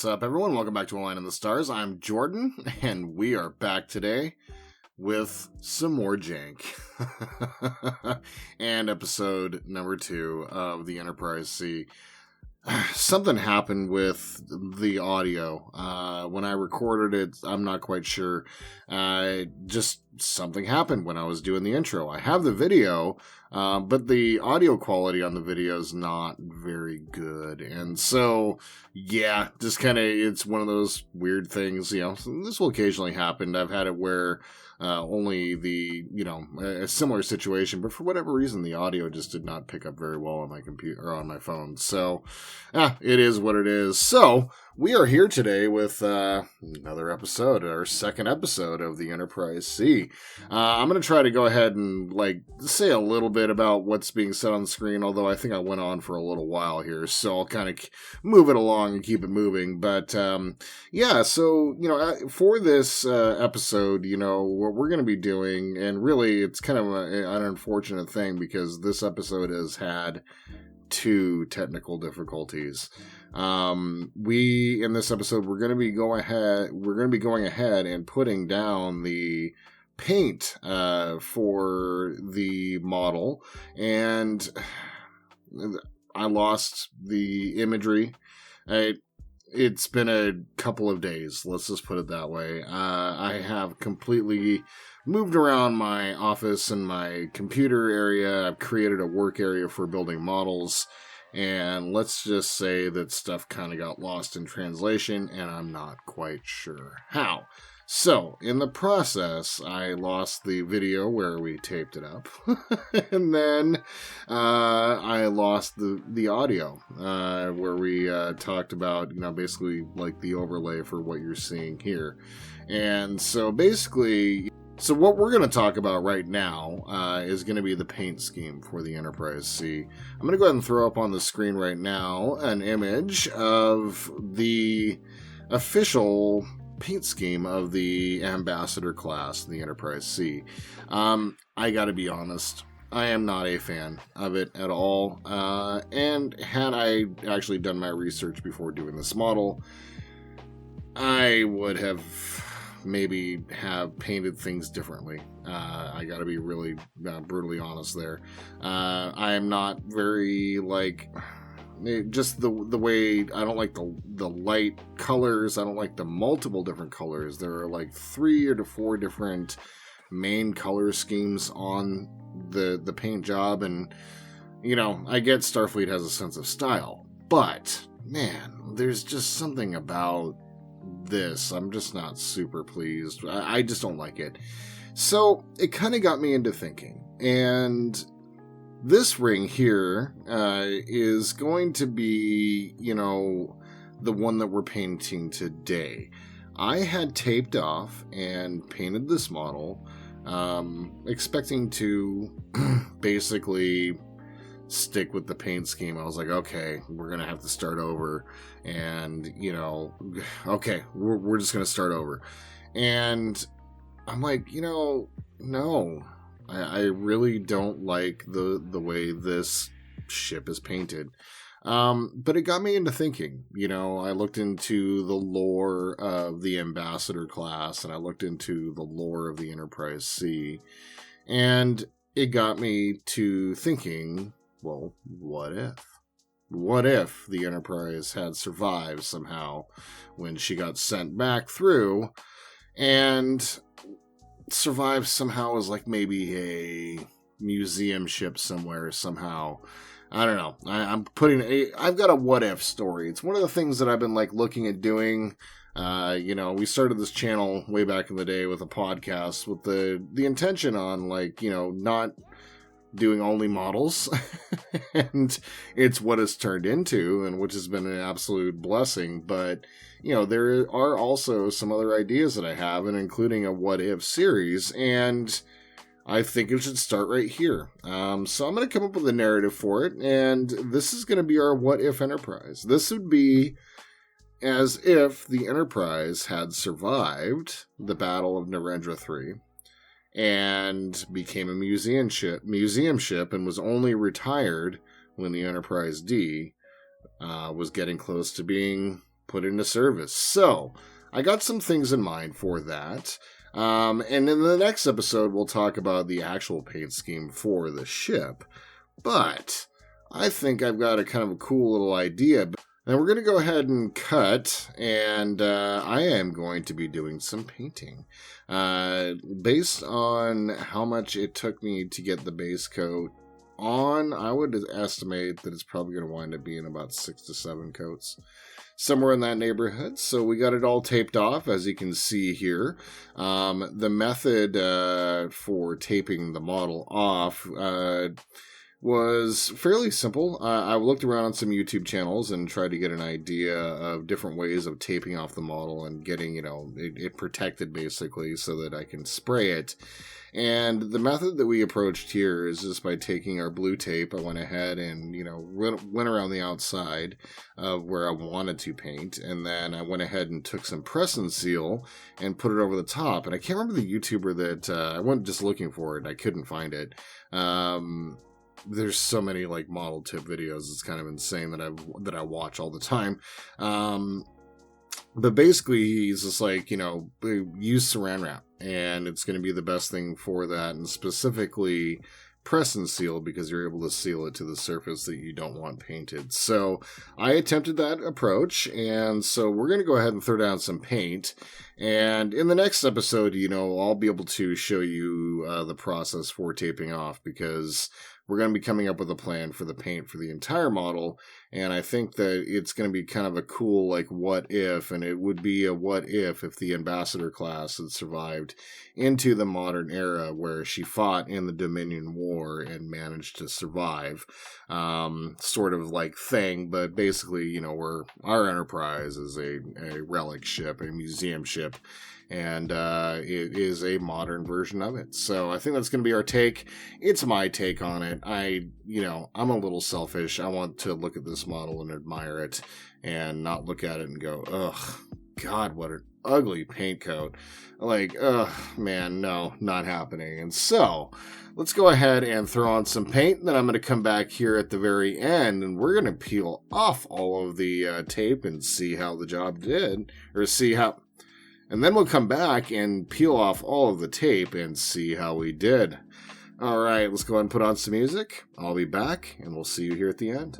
What's up, everyone? Welcome back to A Line in the Stars. I'm Jordan, and we are back today with some more jank. And episode number 2 of the Enterprise C. Something happened with the audio. When I recorded it, I'm not quite sure. Just something happened when I was doing the intro. I have the video, but the audio quality on the video is not very good. And so, yeah, just kind of, it's one of those weird things, this will occasionally happen. I've had it where only a similar situation, but for whatever reason, the audio just did not pick up very well on my computer or on my phone. So, it is what it is. So, we are here today with another episode, our second episode of the Enterprise C. I'm going to try to go ahead and say a little bit about what's being said on the screen, although I think I went on for a little while here, so I'll kind of move it along and keep it moving. But so, for this episode, what we're going to be doing, and really it's kind of an unfortunate thing because this episode has had 2 technical difficulties. In this episode, we're going to be going ahead and putting down the paint for the model, and I lost the imagery. It's been a couple of days, let's just put it that way. I have completely moved around my office and my computer area. I've created a work area for building models, and let's just say that stuff kind of got lost in translation, and I'm not quite sure how. So, in the process, I lost the video where we taped it up, and then I lost the audio where we talked about, basically like the overlay for what you're seeing here. And so basically, what we're going to talk about right now is going to be the paint scheme for the Enterprise C. I'm going to go ahead and throw up on the screen right now an image of the official paint scheme of the Ambassador class, the Enterprise C. I gotta be honest, I am not a fan of it at all. And had I actually done my research before doing this model, I would have maybe have painted things differently. I gotta be really brutally honest there. I am not very just the way, I don't like the light colors. I don't like the multiple different colors. There are 3 or 4 different main color schemes on the paint job, and I get Starfleet has a sense of style, but man, there's just something about this. I'm just not super pleased. I just don't like it. So it kind of got me into thinking, and this ring here is going to be, the one that we're painting today. I had taped off and painted this model, expecting to basically stick with the paint scheme. I was like, okay, we're going to have to start over. And, okay, we're just going to start over. And I'm like, no. I really don't like the way this ship is painted. But it got me into thinking. I looked into the lore of the Ambassador class, and I looked into the lore of the Enterprise C, and it got me to thinking, well, what if? What if the Enterprise had survived somehow when she got sent back through, and survive somehow as maybe a museum ship somewhere somehow. I don't know. I've got a what if story. It's one of the things that I've been looking at doing. We started this channel way back in the day with a podcast with the intention on not doing only models, and it's what it's turned into, and which has been an absolute blessing. But there are also some other ideas that I have, and including a what if series, and I think it should start right here. So I'm going to come up with a narrative for it, and this is going to be our what if Enterprise. This would be as if the Enterprise had survived the Battle of Narendra 3 and became a museum ship, and was only retired when the Enterprise D was getting close to being put into service. So I got some things in mind for that. And in the next episode, we'll talk about the actual paint scheme for the ship. But I think I've got a kind of a cool little idea. And we're going to go ahead and cut, and I am going to be doing some painting. Based on how much it took me to get the base coat on, I would estimate that it's probably going to wind up being about 6 to 7 coats. Somewhere in that neighborhood. So we got it all taped off, as you can see here. The method for taping the model off was fairly simple. I looked around on some YouTube channels and tried to get an idea of different ways of taping off the model and getting, it protected basically so that I can spray it. And the method that we approached here is just by taking our blue tape. I went ahead and, went around the outside of where I wanted to paint. And then I went ahead and took some press and seal and put it over the top. And I can't remember the YouTuber that I went just looking for it. I couldn't find it. There's so many model tip videos. It's kind of insane that I watch all the time. But basically, he's just use saran wrap, and it's going to be the best thing for that, and specifically press and seal, because you're able to seal it to the surface that you don't want painted. So I attempted that approach, and so we're going to go ahead and throw down some paint, and in the next episode, I'll be able to show you the process for taping off, because we're going to be coming up with a plan for the paint for the entire model, and I think that it's going to be kind of a cool, what if, and it would be a what if the Ambassador class had survived into the modern era where she fought in the Dominion War and managed to survive, sort of thing, but basically, our Enterprise is a relic ship, a museum ship, and it is a modern version of it. So I think that's going to be our take. It's my take on it. I'm a little selfish. I want to look at this model and admire it and not look at it and go, ugh, God, what an ugly paint coat. Ugh, man, no, not happening. And so let's go ahead and throw on some paint. Then I'm going to come back here at the very end, and we're going to peel off all of the tape and see how the job did, and then we'll come back and peel off all of the tape and see how we did. All right, let's go ahead and put on some music. I'll be back, and we'll see you here at the end.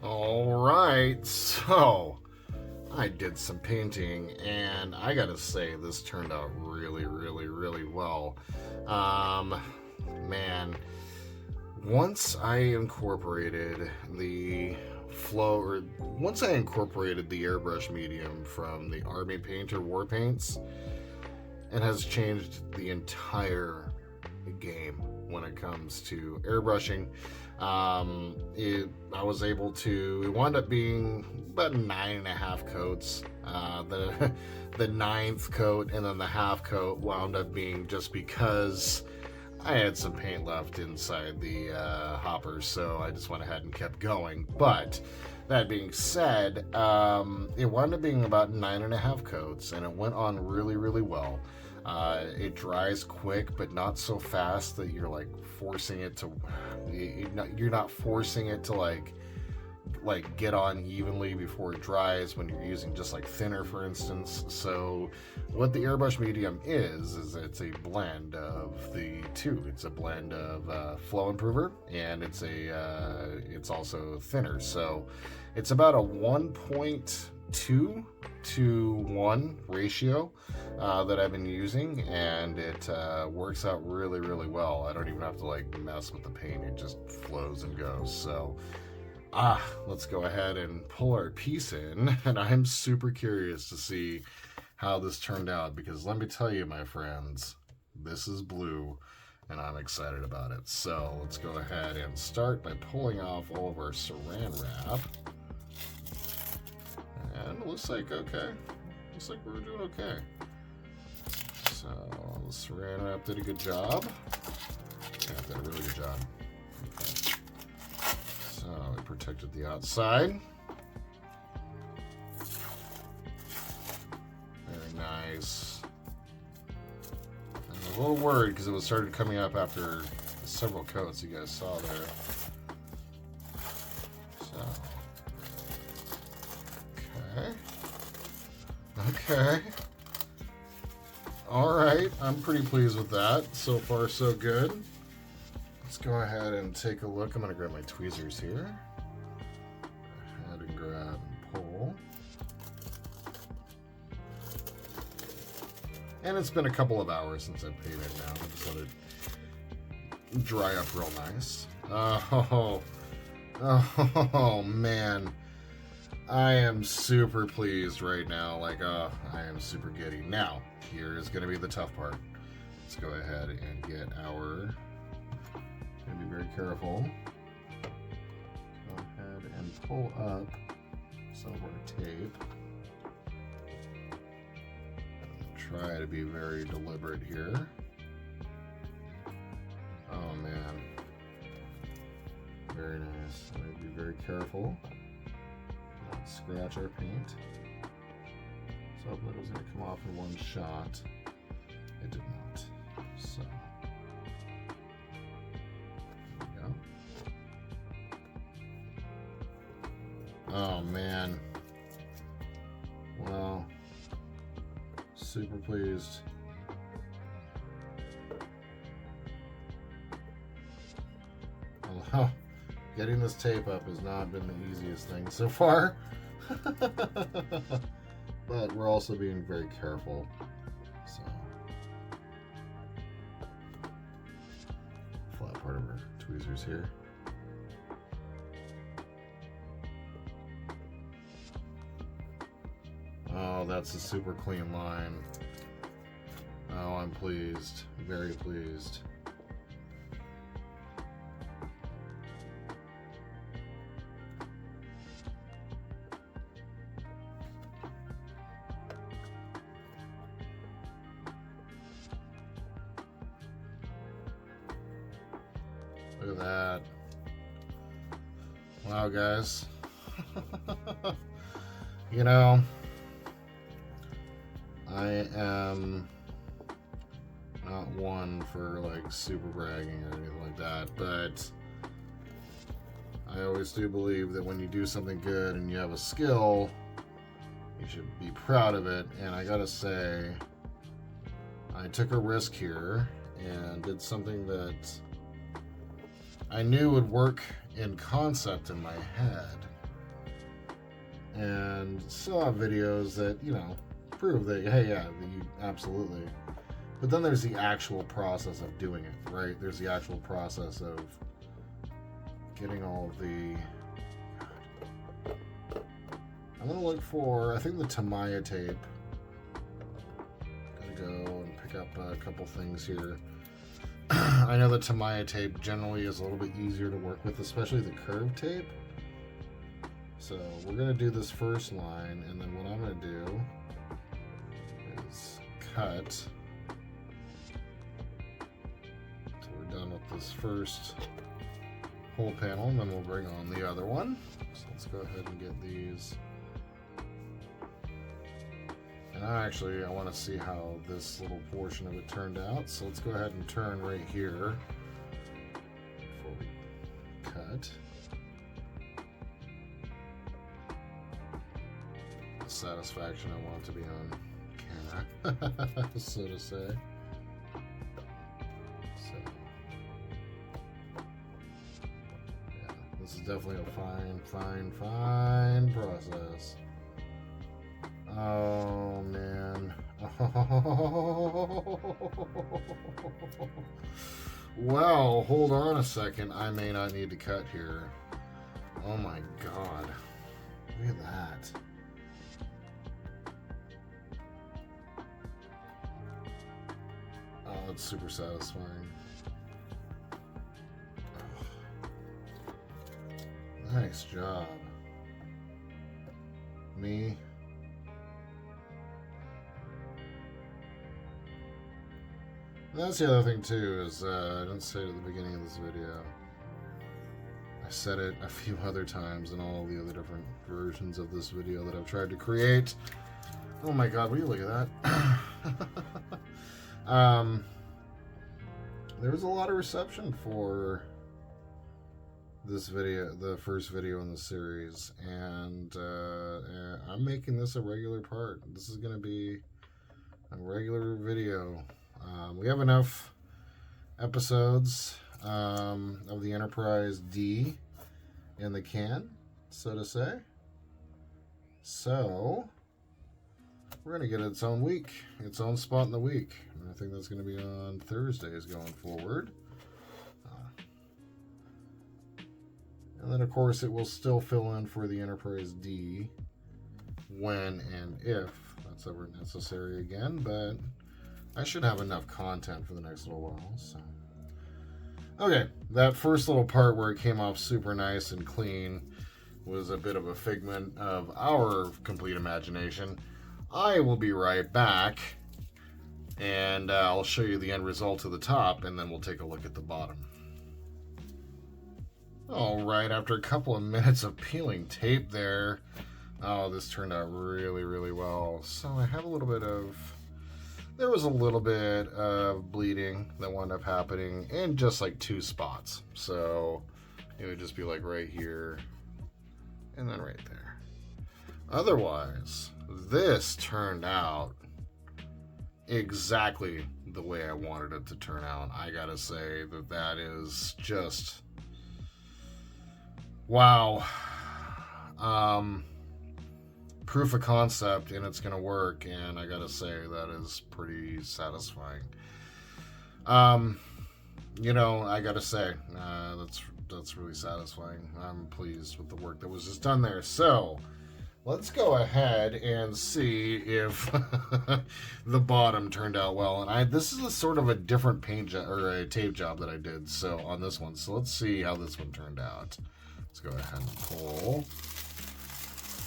All right, so I did some painting, and I gotta say, this turned out really, really, really well. Um, man, once I incorporated the flow, or once I incorporated the airbrush medium from the army paint or war paints, it has changed the entire game when it comes to airbrushing. I was able to. It wound up being about 9.5 coats. The ninth coat and then the half coat wound up being just because I had some paint left inside the hopper, so I just went ahead and kept going. But that being said, it wound up being about 9.5 coats, and it went on really, really well. It dries quick, but not so fast that you're like forcing it to. You're not forcing it to like get on evenly before it dries when you're using just like thinner, for instance. So what the airbrush medium is it's a blend of the two. It's a blend of flow improver, and it's also thinner. So it's about a 1.2 to 1 ratio that I've been using, and it works out really, really well. I don't even have to like mess with the paint. It just flows and goes. So let's go ahead and pull our piece in, and I'm super curious to see how this turned out, because let me tell you, my friends, this is blue, and I'm excited about it. So let's go ahead and start by pulling off all of our saran wrap. And it looks like okay. Looks like we're doing okay. So the saran wrap did a good job. Yeah, it did a really good job. Okay. So it protected the outside. Very nice. I'm a little worried because it was started coming up after several coats you guys saw there. So, okay. All right, I'm pretty pleased with that. So far, so good. Let's go ahead and take a look. I'm going to grab my tweezers here. Go ahead and grab and pull. And it's been a couple of hours since I painted now. I just let it dry up real nice. Oh man. I am super pleased right now. I am super giddy. Now, here is going to be the tough part. Let's go ahead and get our... Gonna be very careful. Go ahead and pull up some of our tape. Try to be very deliberate here. Oh man. Very nice. I'm gonna be very careful. Not scratch our paint. So I thought it was gonna come off in one shot. It did not. So oh man. Well, super pleased. Although getting this tape up has not been the easiest thing so far. But we're also being very careful. So flat part of our tweezers here. Oh, that's a super clean line. Oh, I'm pleased. Very pleased. Look at that. Wow, guys. You know, I am not one for like super bragging or anything like that, but I always do believe that when you do something good and you have a skill, you should be proud of it. And I gotta say, I took a risk here and did something that I knew would work in concept in my head, and still have videos that, you know, prove that, hey, yeah, you absolutely. But then there's the actual process of doing it, right? There's the actual process of getting all of the... I'm going to look for, I think, the Tamiya tape. Gotta go and pick up a couple things here. I know the Tamiya tape generally is a little bit easier to work with, especially the curved tape. So we're going to do this first line, and then what I'm going to do is cut. So we're done with this first whole panel, and then we'll bring on the other one. So let's go ahead and get these. And I want to see how this little portion of it turned out. So let's go ahead and turn right here before we cut. The satisfaction I want it to be on camera, so to say. So, yeah, this is definitely a fine process. Oh, man. Well, hold on a second. I may not need to cut here. Oh, my God. Look at that. Oh, that's super satisfying. Oh. Nice job. Me. That's the other thing too, is I didn't say it at the beginning of this video. I said it a few other times in all the other different versions of this video that I've tried to create. Oh my God, will you look at that? There was a lot of reception for this video, the first video in the series, and I'm making this a regular part. This is going to be a regular video. We have enough episodes of the Enterprise D in the can, so to say. So we're going to get its own week, its own spot in the week. And I think that's going to be on Thursdays going forward. And then, of course, it will still fill in for the Enterprise D when and if that's ever necessary again, but I should have enough content for the next little while. So, okay, that first little part where it came off super nice and clean was a bit of a figment of our complete imagination. I will be right back, and I'll show you the end result of the top, and then we'll take a look at the bottom. All right, after a couple of minutes of peeling tape there, oh, this turned out really, really well. So I have a little bit of... There was a little bit of bleeding that wound up happening in just like 2 spots. So it would just be like right here and then right there. Otherwise, this turned out exactly the way I wanted it to turn out. I gotta say that that is just... wow. Proof of concept, and it's gonna work, and I gotta say that is pretty satisfying. You know, I gotta say that's really satisfying. I'm pleased with the work that was just done there. So let's go ahead and see if the bottom turned out well. And this is a sort of a different paint job or a tape job that I did so on this one. So let's see how this one turned out. Let's go ahead and pull.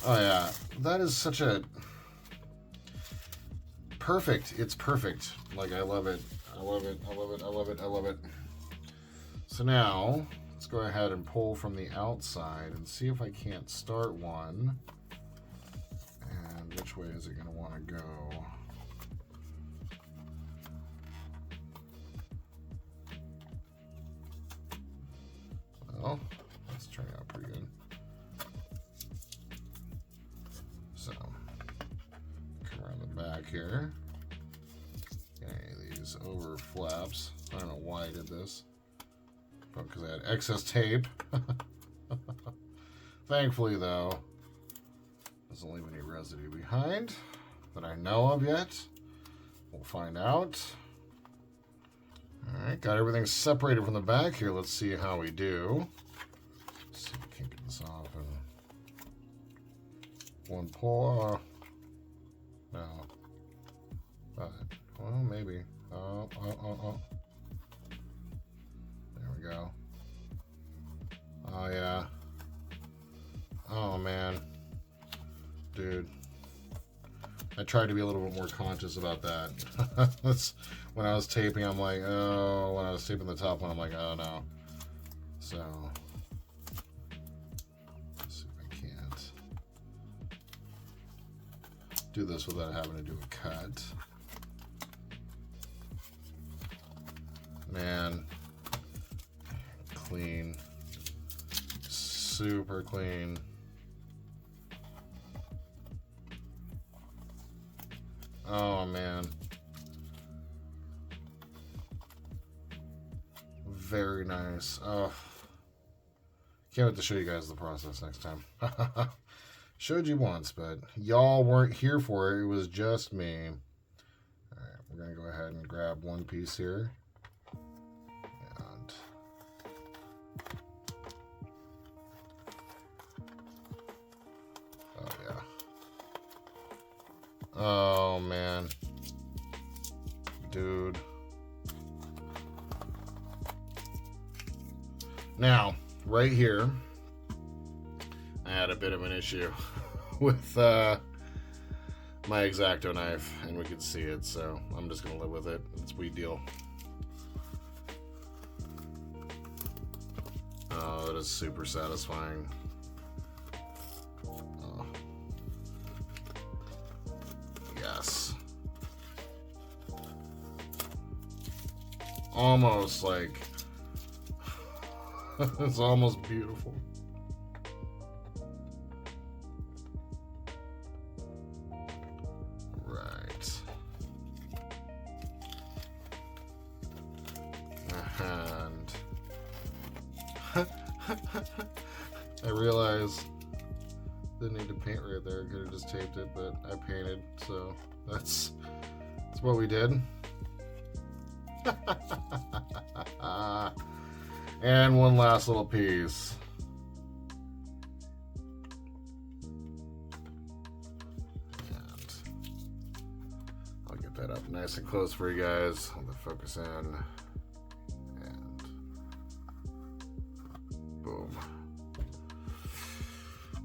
Oh yeah, that is such a perfect. It's perfect. Like, I love it. I love it. I love it. I love it. I love it. So now let's go ahead and pull from the outside and see if I can't start one. And which way is it going to want to go? Well, that's turning out pretty good. So, come around the back here. Okay, these over flaps. I don't know why I did this. But because I had excess tape. Thankfully, though, Doesn't leave any residue behind that I know of yet. We'll find out. Alright, got everything separated from the back here. Let's see how we do. Let's see if we can get this off in one pull. No. But, well, maybe. Oh. There we go. Oh, yeah. Oh, man. Dude. I tried to be a little bit more conscious about that. That's when I was taping, I'm like, oh, when I was taping the top one, I'm like, oh, no. So, let's see if I can't do this without having to do a cut. Man, clean, super clean. Oh man, very nice. Oh, can't wait to show you guys the process next time. Showed you once, but y'all weren't here for it. It was just me. All right, we're gonna go ahead and grab one piece here. Oh man, dude. Now, right here, I had a bit of an issue with my X-Acto knife, and we could see it, so I'm just gonna live with it. It's a weed deal. Oh, that is super satisfying. Almost like it's almost beautiful. Right. And I realized didn't need to paint right there. I could have just taped it, but I painted, so that's what we did. And one last little piece. And I'll get that up nice and close for you guys. I'll focus in. And boom.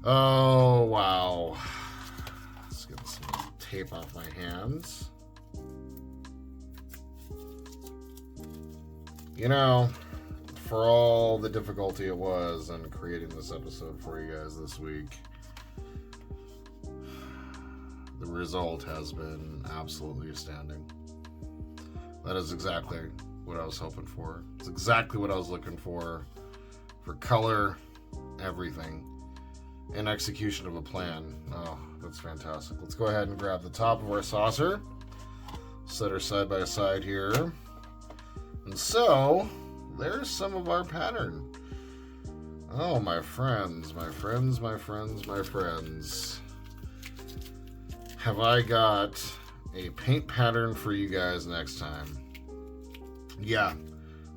Oh, wow. Let's get some tape off my hands. You know, for all the difficulty it was in creating this episode for you guys this week, the result has been absolutely astounding. That is exactly what I was hoping for. It's exactly what I was looking for color, everything, and execution of a plan. Oh, that's fantastic. Let's go ahead and grab the top of our saucer, set her side by side here. And so, there's some of our pattern. Oh, my friends. Have I got a paint pattern for you guys next time? Yeah,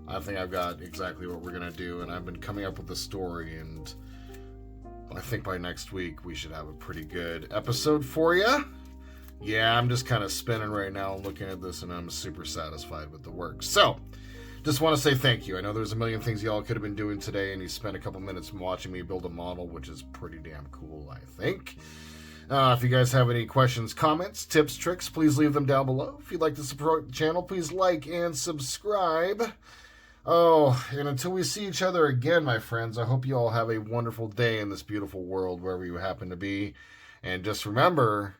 I think I've got exactly what we're going to do, and I've been coming up with a story, and I think by next week we should have a pretty good episode for you. Yeah, I'm just kind of spinning right now looking at this, and I'm super satisfied with the work. So, just want to say thank you. I know there's a million things y'all could have been doing today, and you spent a couple minutes watching me build a model, which is pretty damn cool, I think. If you guys have any questions, comments, tips, tricks, please leave them down below. If you'd like to support the channel, please like and subscribe. Oh, and until we see each other again, my friends, I hope you all have a wonderful day in this beautiful world, wherever you happen to be. And just remember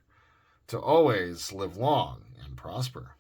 to always live long and prosper.